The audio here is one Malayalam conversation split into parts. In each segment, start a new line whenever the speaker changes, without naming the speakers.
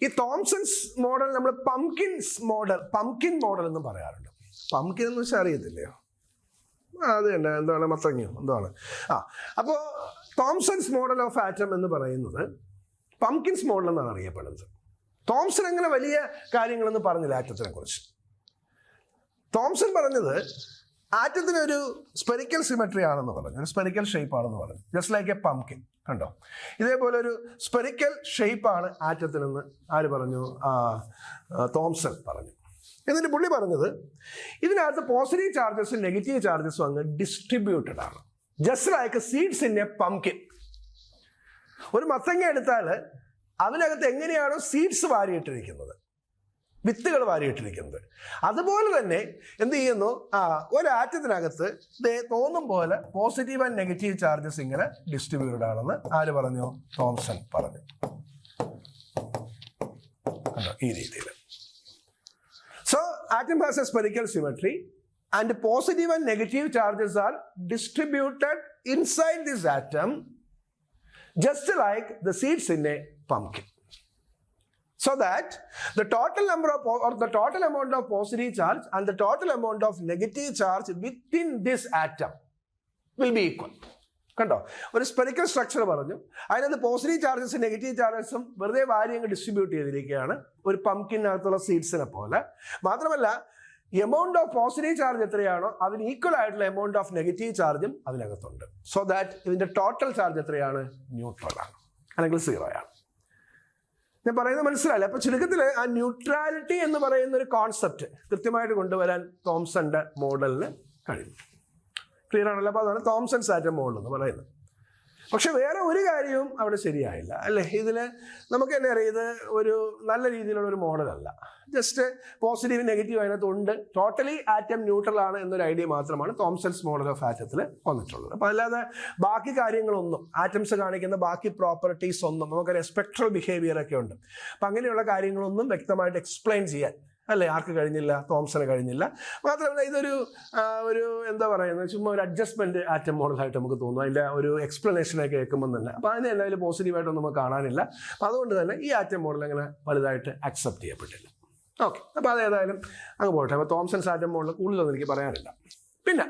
ഈ തോംസൺസ് മോഡൽ നമ്മൾ പംകിൻ മോഡൽ എന്ന് പറയാറുണ്ട്. പംകിൻ എന്ന് വെച്ചാൽ അറിയത്തില്ലയോ? അത് തന്നെ, എന്താണ്, മത്തങ്ങയോ എന്താണ്. അപ്പോൾ തോംസൺസ് മോഡൽ ഓഫ് ആറ്റം എന്ന് പറയുന്നത് പംകിൻസ് മോഡൽ എന്നാണ് അറിയപ്പെടുന്നത്. തോംസൺ അങ്ങനെ വലിയ കാര്യങ്ങളൊന്നും പറഞ്ഞില്ല ആറ്റത്തിനെ കുറിച്ച്. തോംസൺ പറഞ്ഞത് ആറ്റത്തിന് ഒരു സ്പെറിക്കൽ സിമെട്രി ആണെന്ന് പറഞ്ഞു, ഒരു സ്പെറിക്കൽ ഷേപ്പ് ആണെന്ന് പറഞ്ഞു. Just like A pumpkin. കണ്ടോ, ഇതേപോലെ ഒരു സ്പെറിക്കൽ ഷേപ്പാണ് ആറ്റത്തിനെന്ന് ആര് പറഞ്ഞു? തോംസൺ പറഞ്ഞു. എന്നിട്ട് പുള്ളി പറഞ്ഞത് ഇതിനകത്ത് പോസിറ്റീവ് ചാർജസും നെഗറ്റീവ് ചാർജസും അങ്ങ് ഡിസ്ട്രിബ്യൂട്ടഡ് ആണ്. Just like seeds in A pumpkin. ഒരു മത്തങ്ങ എടുത്താൽ അതിനകത്ത് എങ്ങനെയാണോ സീഡ്സ് വാരിയിട്ടിരിക്കുന്നത്, വിത്തുകൾ വാരിയിട്ടിരിക്കുന്നത്, അതുപോലെ തന്നെ എന്ത് ചെയ്യുന്നു, ഒരു ആറ്റത്തിനകത്ത് തോന്നും പോലെ പോസിറ്റീവ് ആൻഡ് നെഗറ്റീവ് ചാർജസ് ഇങ്ങനെ ഡിസ്ട്രിബ്യൂട്ടഡ് ആണെന്ന് ആര് പറഞ്ഞു? തോംസൺ പറഞ്ഞു. ഈ രീതിയിൽ. So atom has a spherical symmetry and positive and negative charges are distributed inside this atom just like the seeds in a pumpkin. So that the total number of or the total amount of positive charge and the total amount of negative charge within this atom will be equal. കണ്ടോ, ഒരു സ്പെറിക്കൽ സ്ട്രക്ചർ പറഞ്ഞു. അതിനകത്ത് പോസിറ്റീവ് ചാർജസും നെഗറ്റീവ് ചാർജസും വെറുതെ വാരി അങ്ങ് ഡിസ്ട്രിബ്യൂട്ട് ചെയ്തിരിക്കുകയാണ്, ഒരു പംകിനകത്തുള്ള സീഡ്സിനെ പോലെ. മാത്രമല്ല, എമൗണ്ട് ഓഫ് പോസിറ്റീവ് ചാർജ് എത്രയാണോ അതിന് ഈക്വൽ ആയിട്ടുള്ള എമൗണ്ട് ഓഫ് നെഗറ്റീവ് ചാർജും അതിനകത്തുണ്ട്. സോ ദാറ്റ് ഇതിന്റെ ടോട്ടൽ ചാർജ് എത്രയാണ്? ന്യൂട്രൽ ആണ്, അല്ലെങ്കിൽ 0 ആണ്. ഞാൻ പറയുന്നത് മനസ്സിലായില്ല? അപ്പൊ ചുരുക്കത്തിൽ ആ ന്യൂട്രാലിറ്റി എന്ന് പറയുന്ന ഒരു കോൺസെപ്റ്റ് കൃത്യമായിട്ട് കൊണ്ടുവരാൻ തോംസന്റെ മോഡലിന് കഴിഞ്ഞു. ക്ലിയർ ആണല്ലോ? അപ്പോൾ അതാണ് തോംസൺസ് ആറ്റം മോഡൽ എന്ന് പറയുന്നത്. പക്ഷെ വേറെ ഒരു കാര്യവും അവിടെ ശരിയായില്ല, അല്ലേ? ഇതിൽ നമുക്ക് തന്നെ അറിയാം, ഇത് ഒരു നല്ല രീതിയിലുള്ള ഒരു മോഡലല്ല. ജസ്റ്റ് പോസിറ്റീവ് നെഗറ്റീവ് അതിനകത്തുണ്ട്, ടോട്ടലി ആറ്റം ന്യൂട്രൽ ആണ് എന്നൊരു ഐഡിയ മാത്രമാണ് തോംസൺസ് മോഡൽ ഓഫ് ആറ്റത്തിൽ വന്നിട്ടുള്ളത്. അപ്പോൾ അല്ലാതെ ബാക്കി കാര്യങ്ങളൊന്നും, ആറ്റംസ് കാണിക്കുന്ന ബാക്കി പ്രോപ്പർട്ടീസ് ഒന്നും, നമുക്കറിയാം സ്പെക്ട്രൽ ബിഹേവിയർ ഒക്കെ ഉണ്ട്. അപ്പം അങ്ങനെയുള്ള കാര്യങ്ങളൊന്നും വ്യക്തമായിട്ട് എക്സ്പ്ലെയിൻ ചെയ്യാൻ, അല്ലേ, ആർക്ക് കഴിഞ്ഞില്ല? തോംസന് കഴിഞ്ഞില്ല. മാത്രമല്ല, ഇതൊരു എന്താ പറയുന്നത്, ചുമ്മാ ഒരു അഡ്ജസ്റ്റ്മെന്റ് ആറ്റം മോഡലായിട്ട് നമുക്ക് തോന്നും, അതിൻ്റെ ഒരു എക്സ്പ്ലനേഷനൊക്കെ കേൾക്കുമ്പോൾ തന്നെ. അപ്പോൾ അതിനെ എന്തായാലും പോസിറ്റീവായിട്ടൊന്നും നമുക്ക് കാണാനില്ല. അപ്പോൾ അതുകൊണ്ട് തന്നെ ഈ ആറ്റം മോഡൽ അങ്ങനെ വലുതായിട്ട് അക്സെപ്റ്റ് ചെയ്യപ്പെട്ടില്ല. ഓക്കെ, അപ്പോൾ അതേതായാലും അങ്ങ് പോട്ടെ. അപ്പോൾ തോംസൺസ് ആറ്റം മോഡൽ കൂടുതലൊന്നും എനിക്ക് പറയാനില്ല. പിന്നെ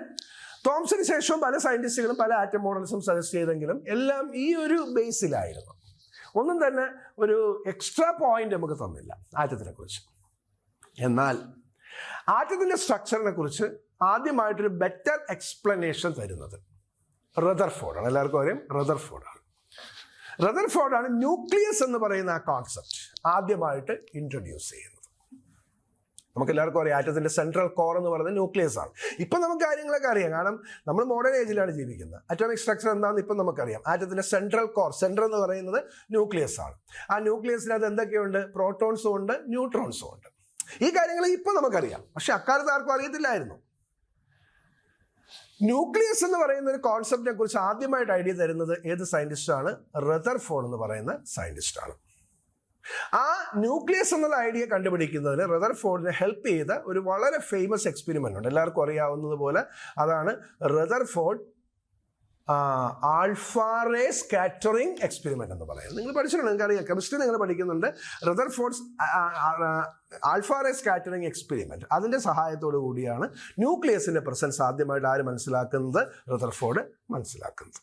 തോംസന് ശേഷവും പല സയന്റിസ്റ്റുകളും പല ആറ്റം മോഡൽസും സജസ്റ്റ് ചെയ്തെങ്കിലും എല്ലാം ഈ ഒരു ബേസിലായിരുന്നു. ഒന്നും തന്നെ ഒരു എക്സ്ട്രാ പോയിന്റ് നമുക്ക് തന്നില്ല ആറ്റത്തിനെ കുറിച്ച്. എന്നാൽ ആറ്റത്തിന്റെ സ്ട്രക്ചറിനെ കുറിച്ച് ആദ്യമായിട്ടൊരു ബെറ്റർ എക്സ്പ്ലനേഷൻ തരുന്നത് റദർഫോർഡാണ്. എല്ലാവർക്കും അറിയാം, റദർഫോർഡാണ് ന്യൂക്ലിയസ് എന്ന് പറയുന്ന ആ കോൺസെപ്റ്റ് ആദ്യമായിട്ട് ഇൻട്രൊഡ്യൂസ് ചെയ്യുന്നത്. നമുക്ക് എല്ലാവർക്കും അറിയാം, ആറ്റത്തിന്റെ സെൻട്രൽ കോർ എന്ന് പറയുന്നത് ന്യൂക്ലിയസ് ആണ്. ഇപ്പം നമുക്ക് കാര്യങ്ങളൊക്കെ അറിയാം, കാരണം നമ്മൾ മോഡേൺ ഏജിലാണ് ജീവിക്കുന്നത്. അറ്റോമിക് സ്ട്രക്ചർ എന്താണെന്ന് ഇപ്പം നമുക്കറിയാം. ആറ്റത്തിന്റെ സെൻട്രൽ കോർ, സെൻട്രൽ എന്ന് പറയുന്നത് ന്യൂക്ലിയസ് ആണ്. ആ ന്യൂക്ലിയസിനകത്ത് എന്തൊക്കെയുണ്ട്? പ്രോട്ടോൺസും ഉണ്ട്, ന്യൂട്രോൺസും ഉണ്ട്. ഈ കാര്യങ്ങൾ ഇപ്പൊ നമുക്കറിയാം, പക്ഷെ അക്കാലത്ത് ആർക്കും അറിയത്തില്ലായിരുന്നു. ന്യൂക്ലിയസ് എന്ന് പറയുന്ന ഒരു കോൺസെപ്റ്റിനെ കുറിച്ച് ആദ്യമായിട്ട് ഐഡിയ തരുന്നത് ഏത് സയന്റിസ്റ്റാണ്? റദർഫോർഡ് എന്ന് പറയുന്ന സയന്റിസ്റ്റാണ്. ആ ന്യൂക്ലിയസ് എന്നുള്ള ഐഡിയ കണ്ടുപിടിക്കുന്നതിന് റദർഫോർഡിനെ ഹെൽപ്പ് ചെയ്ത ഒരു വളരെ ഫേമസ് എക്സ്പെരിമെന്റ് ഉണ്ട്, എല്ലാവർക്കും അറിയാവുന്നതുപോലെ. അതാണ് Rutherford alpha ray scattering experiment എന്ന് പറയുന്നത്. നിങ്ങൾ പഠിച്ചിട്ടുണ്ട്, നിങ്ങൾക്ക് അറിയാം, കെമിസ്ട്രി നിങ്ങൾ പഠിക്കുന്നുണ്ട്. Rutherford's alpha ray scattering experiment, അതിന്റെ സഹായത്തോടു കൂടിയാണ് ന്യൂക്ലിയസിന്റെ പ്രസൻസ് ആദ്യമായിട്ട് ആര് മനസ്സിലാക്കുന്നത്? റദർഫോർഡ് മനസ്സിലാക്കുന്നത്.